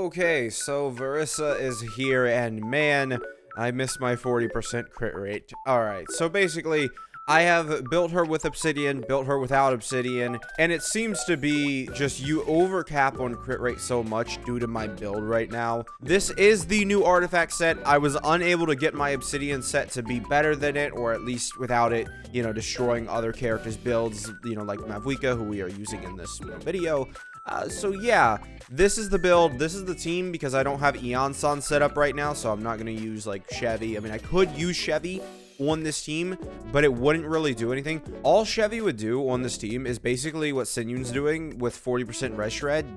Okay, so Varesa is here, and man, I missed my 40% crit rate. Alright, so basically, I have built her with Obsidian, built her without Obsidian, and it seems to be just you overcap on crit rate so much due to my build right now. This is the new artifact set. I was unable to get my Obsidian set to be better than it, or at least without it, you know, destroying other characters' builds, you know, like Mavwika, who we are using in this video. So yeah, this is the build, this is the team, because I don't have Eonson set up right now, so I'm not going to use, like, Chevy. I mean, I could use Chevy on this team, but it wouldn't really do anything. All Chevy would do on this team is basically what Sinyun's doing with 40% res shred.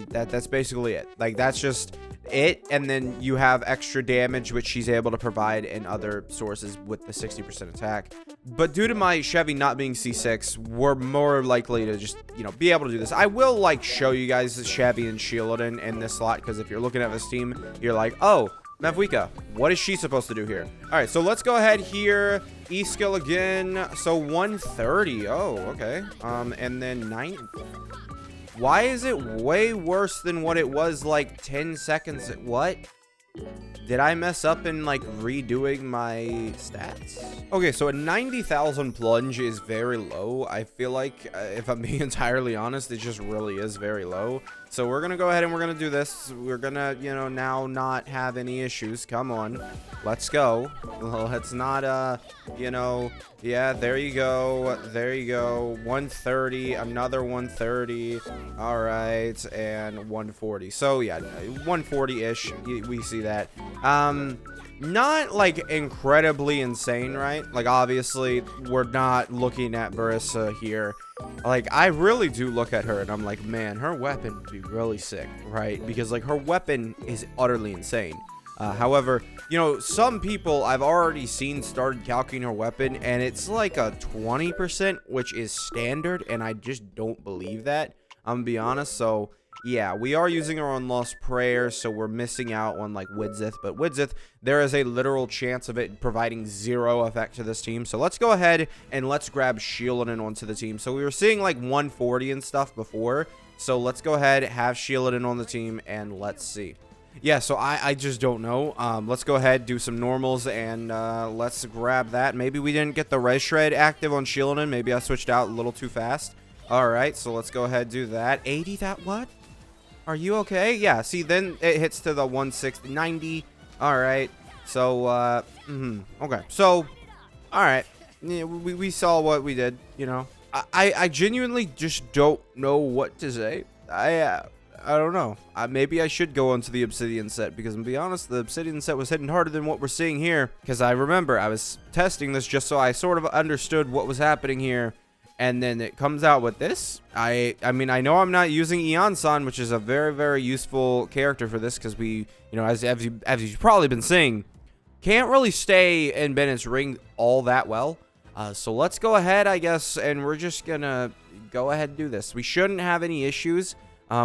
That's basically it. Like, that's just it, and then you have extra damage, which she's able to provide in other sources with the 60% attack. But due to my Chevy not being C6, we're more likely to just, you know, be able to do this. I will, like, show you guys the Chevy and Shieldon in this slot, because if you're looking at this team, you're like, oh, Mavwika, what is she supposed to do here? All right, so let's go ahead here. E skill again. So 130. Oh, okay. And then 9. Why is it way worse than what it was like 10 seconds? What? Did I mess up in, like, redoing my stats? Okay, so a 90,000 plunge is very low. I feel like, if I'm being entirely honest, it just really is very low. So we're going to go ahead and we're going to do this. We're going to, you know, now not have any issues. Come on. Let's go. Let's not, you know, yeah, there you go. There you go. 130, another 130. All right, and 140. So, yeah, 140-ish. We see that. Not, like, incredibly insane, right? Like, obviously, we're not looking at Varesa here. Like, I really do look at her, and I'm like, man, her weapon would be really sick, right? Because, like, her weapon is utterly insane. However, you know, some people I've already seen started calculating her weapon, and it's like a 20%, which is standard, and I just don't believe that. I'm gonna be honest, so... yeah, we are using her on Lost Prayer, so we're missing out on, like, Widsith. But Widsith, there is a literal chance of it providing 0 effect to this team. So let's go ahead and let's grab Shieldon onto the team. So we were seeing, like, 140 and stuff before. So let's go ahead, have Shieldon on the team, and let's see. Yeah, so I just don't know. Let's go ahead, do some normals, and let's grab that. Maybe we didn't get the Res Shred active on Shieldon. Maybe I switched out a little too fast. All right, so let's go ahead and do that. 80, that what? Are you okay? Yeah, see, then it hits to the 160, 90. All right. So, okay. So, all right. Yeah, we saw what we did, you know. I genuinely just don't know what to say. I don't know. Maybe I should go onto the Obsidian set, because, to be honest, the Obsidian set was hitting harder than what we're seeing here. Because I remember I was testing this just so I sort of understood what was happening here. And then it comes out with this. I mean, I know I'm not using Eonson, which is a very, very useful character for this, because we, you know, as you've probably been seeing, can't really stay in Bennett's ring all that well. So let's go ahead, I guess, and we're just gonna go ahead and do this. We shouldn't have any issues.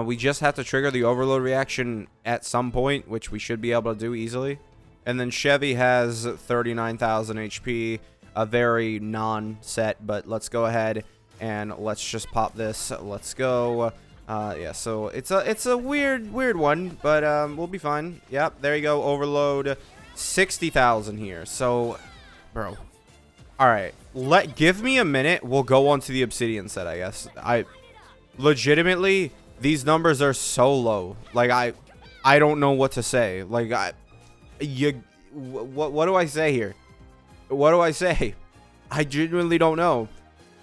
We just have to trigger the overload reaction at some point, which we should be able to do easily. And then Chevy has 39,000 HP. A very non-set, but let's go ahead and let's just pop this. Let's go. Yeah, so it's a weird one, but we'll be fine. Yep, there you go. Overload 60,000 here. So, bro. All right, give me a minute. We'll go on to the Obsidian set, I guess. Legitimately, these numbers are so low. Like, I don't know what to say. Like, what do I say here? What do I say? I genuinely don't know.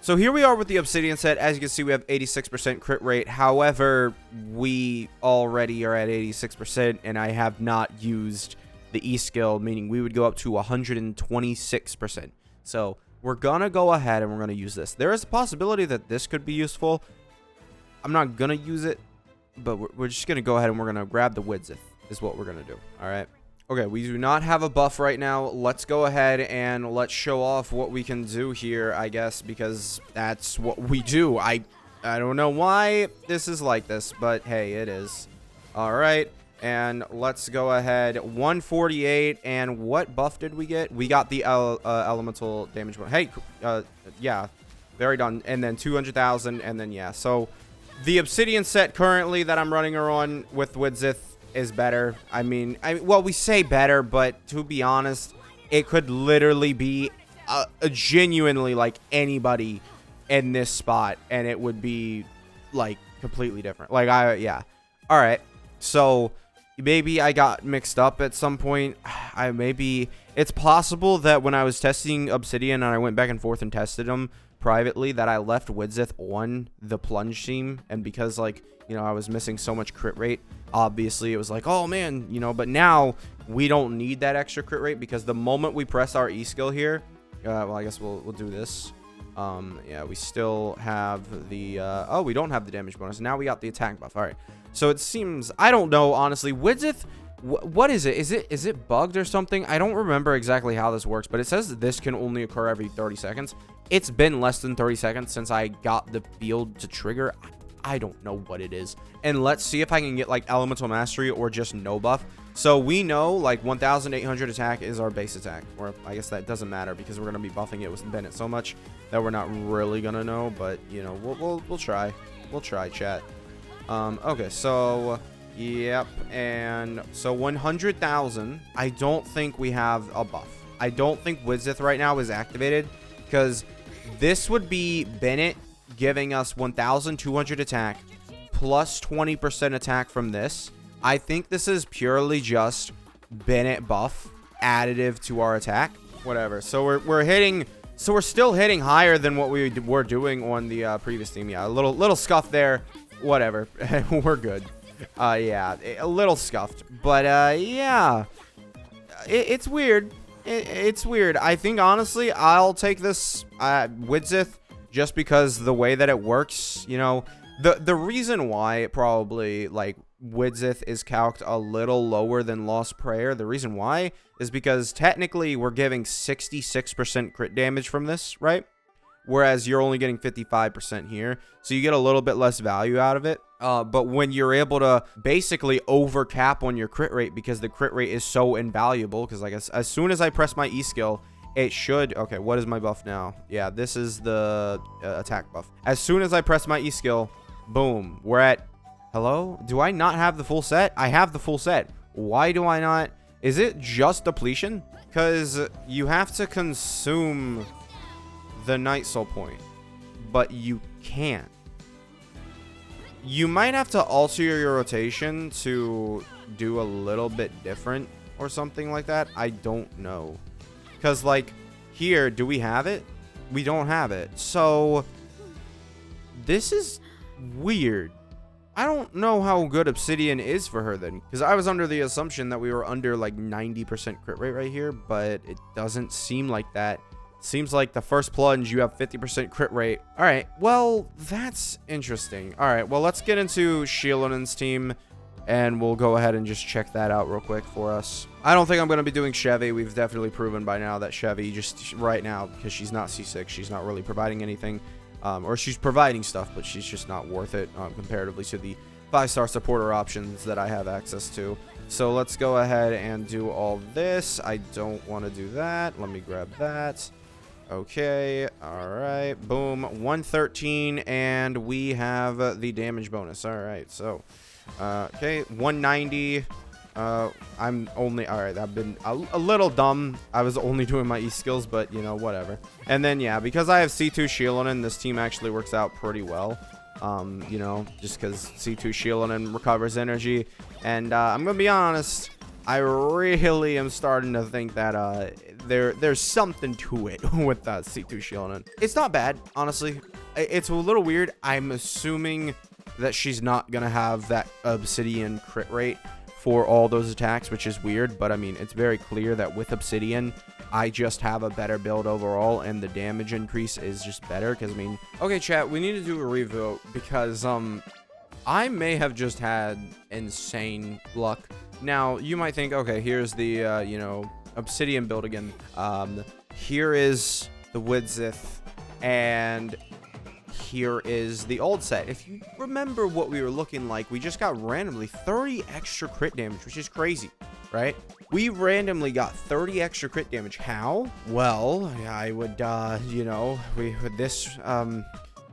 So here we are with the Obsidian set. As you can see, we have 86% crit rate. However, we already are at 86%, and I have not used the E skill, meaning we would go up to 126%. So we're going to go ahead and we're going to use this. There is a possibility that this could be useful. I'm not going to use it, but we're just going to go ahead and we're going to grab the Widsith is what we're going to do. All right. Okay, we do not have a buff right now. Let's go ahead and let's show off what we can do here, I guess, because that's what we do. I don't know why this is like this, but hey, it is. All right, and let's go ahead. 148, and what buff did we get? We got the elemental damage. Hey, yeah, very done. And then 200,000, and then, yeah, so The Obsidian set currently that I'm running her on with Widsith is better. I mean, well, we say better, but to be honest, it could literally be genuinely like anybody in this spot, and it would be like completely different. Like, yeah. All right. So maybe I got mixed up at some point. It's possible that when I was testing Obsidian and I went back and forth and tested them privately, that I left Widsith on the Plunge team, and because, like, you know, I was missing so much crit rate, obviously it was like, oh man, you know, but now we don't need that extra crit rate, because the moment we press our E skill here, well, I guess we'll do this. Yeah, we still have the oh, we don't have the damage bonus. Now we got the attack buff. All right, so it seems, I don't know, honestly, Widsith, what is it? Is it bugged or something? I don't remember exactly how this works, but it says that this can only occur every 30 seconds. It's been less than 30 seconds since I got the field to trigger. I don't know what it is. And let's see if I can get like elemental mastery or just no buff. So we know like 1800 attack is our base attack, or I guess that doesn't matter because we're going to be buffing it with Bennett so much that we're not really going to know, but you know, we'll try. We'll try, chat. Okay, so yep, and so 100,000. I don't think we have a buff. I don't think Widsith right now is activated, because this would be Bennett giving us 1,200 attack plus 20% attack from this. I think this is purely just Bennett buff additive to our attack. Whatever. So we're hitting. So we're still hitting higher than what we were doing on the previous team. Yeah, a little scuff there. Whatever. We're good. Yeah, a little scuffed, but yeah, it's weird. It's weird. I think honestly, I'll take this Widsith just because the way that it works. You know, the reason why it probably like Widsith is calced a little lower than Lost Prayer. The reason why is because technically we're giving 66% crit damage from this, right? Whereas you're only getting 55% here, so you get a little bit less value out of it. But when you're able to basically overcap on your crit rate, because the crit rate is so invaluable, because like as soon as I press my E skill, it should, okay, what is my buff now? Yeah, this is the attack buff. As soon as I press my E skill, boom, we're at, hello? Do I not have the full set? I have the full set. Why do I not? Is it just depletion? Because you have to consume the Night Soul point, but you can't. You might have to alter your rotation to do a little bit different or something like that. I don't know. Because, like, here, do we have it? We don't have it. So, this is weird. I don't know how good Obsidian is for her then. Because I was under the assumption that we were under, like, 90% crit rate right here. But it doesn't seem like that. Seems like the first plunge, you have 50% crit rate. All right, well, that's interesting. All right, well, let's get into Shieldon's team, and we'll go ahead and just check that out real quick for us. I don't think I'm going to be doing Chevy. We've definitely proven by now that Chevy, just right now, because she's not C6, she's not really providing anything. Or she's providing stuff, but she's just not worth it comparatively to the 5-star supporter options that I have access to. So let's go ahead and do all this. I don't want to do that. Let me grab that. Okay, all right, boom, 113, and we have the damage bonus. All right, so, okay, 190. I'm only, all right, I've been a little dumb. I was only doing my E skills, but, you know, whatever. And then, yeah, because I have C2 Shieldon, this team actually works out pretty well. You know, just because C2 Shieldon recovers energy. And I'm going to be honest, I really am starting to think that there's something to it with C2 Shieldon. It's not bad, honestly. It's a little weird. I'm assuming that she's not going to have that Obsidian crit rate for all those attacks, which is weird. But, I mean, it's very clear that with Obsidian, I just have a better build overall, and the damage increase is just better. Because, I mean, okay, chat, we need to do a revote because I may have just had insane luck. Now, you might think, okay, here's the, you know, Obsidian build again. Here is the Widsith, and here is the old set. If you remember what we were looking like, we just got randomly 30 extra crit damage, which is crazy, right? We randomly got 30 extra crit damage. How? Well, I would, you know,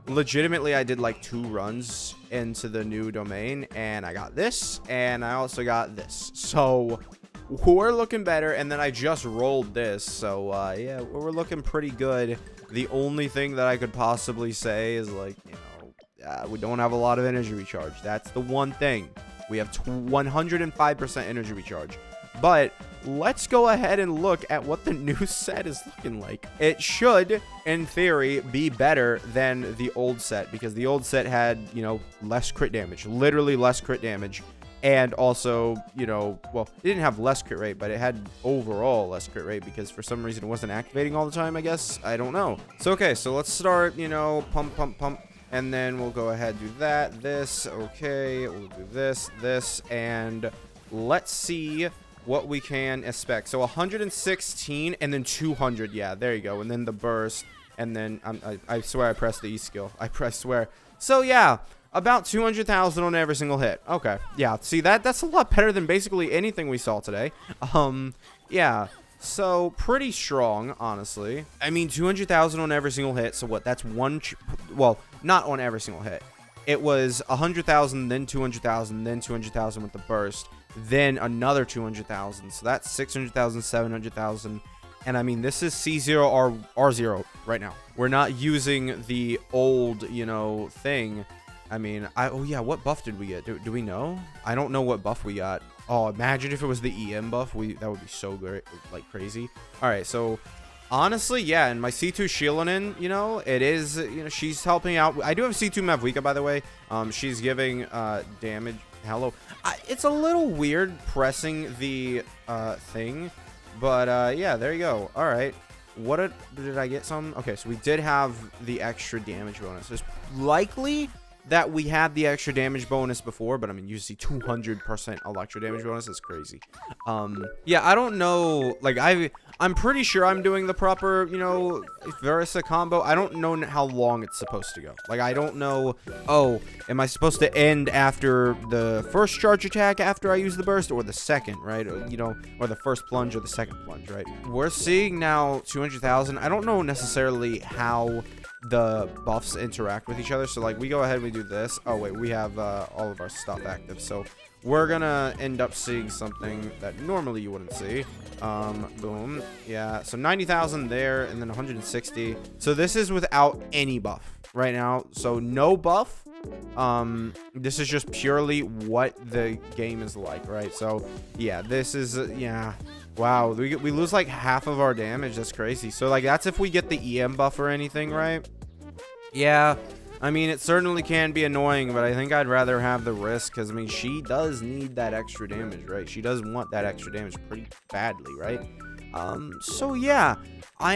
legitimately, I did like 2 runs into the new domain, and I got this, and I also got this. So we're looking better, and then I just rolled this. So yeah, we're looking pretty good. The only thing that I could possibly say is, like, you know, we don't have a lot of energy recharge. That's the one thing. We have 105% energy recharge. But let's go ahead and look at what the new set is looking like. It should, in theory, be better than the old set, because the old set had, you know, less crit damage, literally less crit damage. And also, you know, well, it didn't have less crit rate, but it had overall less crit rate because for some reason it wasn't activating all the time, I guess. I don't know. So, okay, so let's start, you know, pump, pump, pump. And then we'll go ahead and do that, this, okay. We'll do this, this, and let's see what we can expect. So 116 and then 200. Yeah, there you go. And then the burst. And then I swear I pressed the E skill. I swear. So, yeah. About 200,000 on every single hit. Okay. Yeah. See, that's a lot better than basically anything we saw today. Yeah. So, pretty strong, honestly. I mean, 200,000 on every single hit. So, what? That's one... well, not on every single hit. It was 100,000, then 200,000, then 200,000 with the burst. Then another 200,000. So, that's 600,000, 700,000. And, I mean, this is C0 R0 right now. We're not using the old, you know, thing. I mean, oh yeah, what buff did we get? Do we know? I don't know what buff we got. Oh, imagine if it was the EM buff. That would be so great, like crazy. All right, so honestly, yeah, and my C2 Shieldin, you know, it is, you know, she's helping out. I do have C2 Mavwika, by the way. She's giving damage. Hello. It's a little weird pressing the thing, but yeah, there you go. All right. What did I get some? Okay, so we did have the extra damage bonus. It's likely that we had the extra damage bonus before, but I mean, you see 200% electro damage bonus. That's crazy. Yeah, I don't know. Like, I'm pretty sure I'm doing the proper, you know, Varesa combo. I don't know how long it's supposed to go. Like, I don't know. Oh, am I supposed to end after the first charge attack after I use the burst, or the second, right? Or, you know, or the first plunge or the second plunge, right? We're seeing now 200,000. I don't know necessarily how the buffs interact with each other. So, like, we go ahead and we do this. Oh, wait, we have all of our stuff active. So, we're gonna end up seeing something that normally you wouldn't see. Boom. Yeah, so 90,000 there, and then 160. So, this is without any buff right now. So, no buff. This is just purely what the game is like, right? So, yeah, this is, yeah. Wow, we lose like half of our damage. That's crazy. So, like, that's if we get the EM buff or anything, right? Yeah, I mean, it certainly can be annoying, but I think I'd rather have the risk because, I mean, she does need that extra damage, right? She does want that extra damage pretty badly, right? So, yeah, I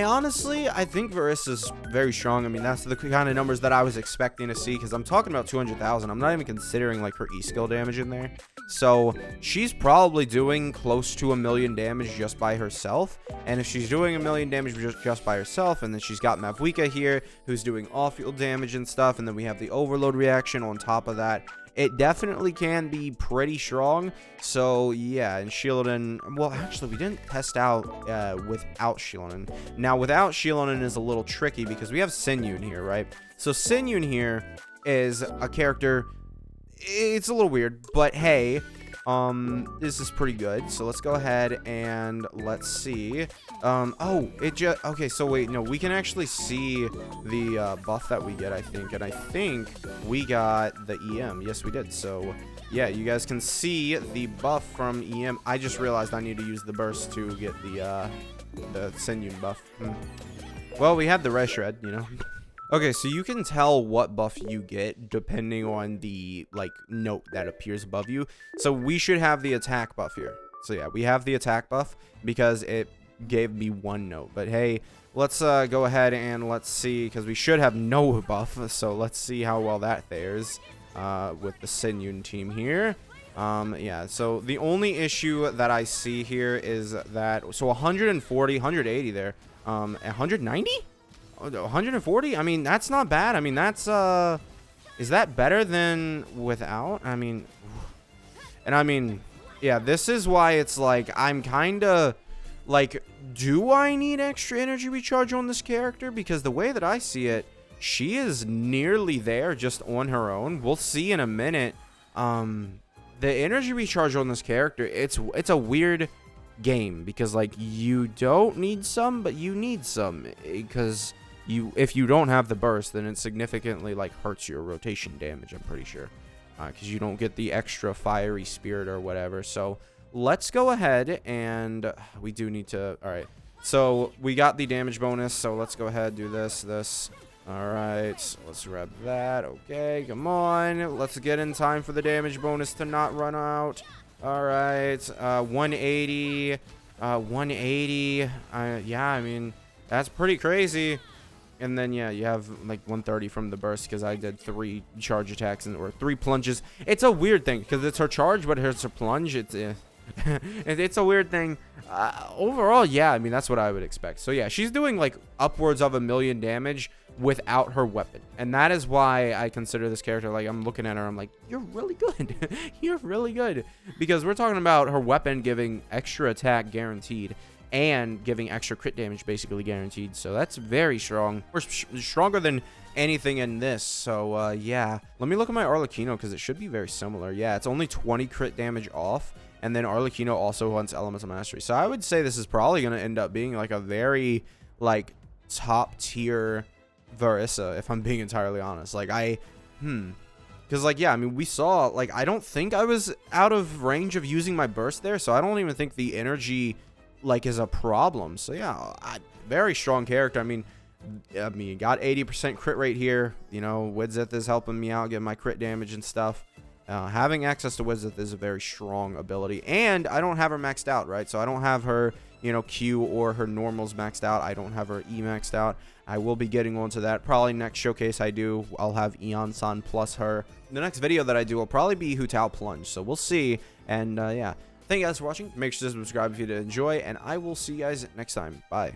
think Varesa is very strong. I mean, that's the kind of numbers that I was expecting to see because I'm talking about 200,000. I'm not even considering, like, her E-skill damage in there. So, she's probably doing close to 1,000,000 damage just by herself. And if she's doing 1,000,000 damage just by herself, and then she's got Mavwika here, who's doing off-field damage and stuff, and then we have the overload reaction on top of that, it definitely can be pretty strong. So, yeah, and Shieldin, well, actually, we didn't test out without Shieldin. Now, without Shieldin is a little tricky because we have Sinyun here, right? So, Sinyun here is a character. It's a little weird, but hey, this is pretty good. So let's go ahead and let's see. Oh, it just, okay, so wait, no, we can actually see the buff that we get, I think, and I think we got the EM. Yes, we did. So yeah, you guys can see the buff from EM. I just realized I need to use the burst to get the Sinyun buff. Well, we had the red shred, you know. Okay, so you can tell what buff you get depending on the, like, note that appears above you. So we should have the attack buff here. So yeah, we have the attack buff because it gave me one note. But hey, let's go ahead and let's see, because we should have no buff. So let's see how well that fares with the Sinyun team here. Yeah, so the only issue that I see here is that, so 140, 180 there, 190? 140? I mean, that's not bad. I mean, that's, is that better than without? I mean, and I mean, yeah, this is why it's like, I'm kind of, like, do I need extra energy recharge on this character? Because the way that I see it, she is nearly there just on her own. We'll see in a minute. The energy recharge on this character, it's a weird game because like you don't need some, but you need some because if you don't have the burst, then it significantly like hurts your rotation damage, I'm pretty sure, because you don't get the extra fiery spirit or whatever. So let's go ahead, and we do need to, all right, so we got the damage bonus, so let's go ahead, do this. All right, so let's grab that. Okay, come on, let's get in time for the damage bonus to not run out. All right, 180, 180. Yeah, I mean, that's pretty crazy. And then, yeah, you have like 130 from the burst because I did 3 charge attacks or 3 plunges. It's a weird thing because it's her charge, but it's her plunge. It's a weird thing. Overall, yeah, I mean, that's what I would expect. So, yeah, she's doing like upwards of 1 million damage without her weapon. And that is why I consider this character, like, I'm looking at her, I'm like, you're really good. You're really good. Because we're talking about her weapon giving extra attack guaranteed and giving extra crit damage basically guaranteed. So that's very strong. We're stronger than anything in this. So yeah, let me look at my Arlecchino because it should be very similar. Yeah, it's only 20 crit damage off, and then Arlecchino also wants Elemental Mastery. So I would say this is probably going to end up being like a very like top tier Varesa, if I'm being entirely honest. Like because like, yeah, I mean, we saw, like, I don't think I was out of range of using my burst there, so I don't even think the energy like is a problem. So yeah, very strong character. I mean, got 80% crit rate here. You know, Widsith is helping me out, getting my crit damage and stuff. Having access to Widsith is a very strong ability, and I don't have her maxed out, right? So I don't have her, you know, Q or her normals maxed out. I don't have her E maxed out. I will be getting onto that probably next showcase I do. I'll have Eon-san plus her. The next video that I do will probably be Hu Tao Plunge, so we'll see. And yeah, thank you guys for watching. Make sure to subscribe if you did enjoy, and I will see you guys next time. Bye.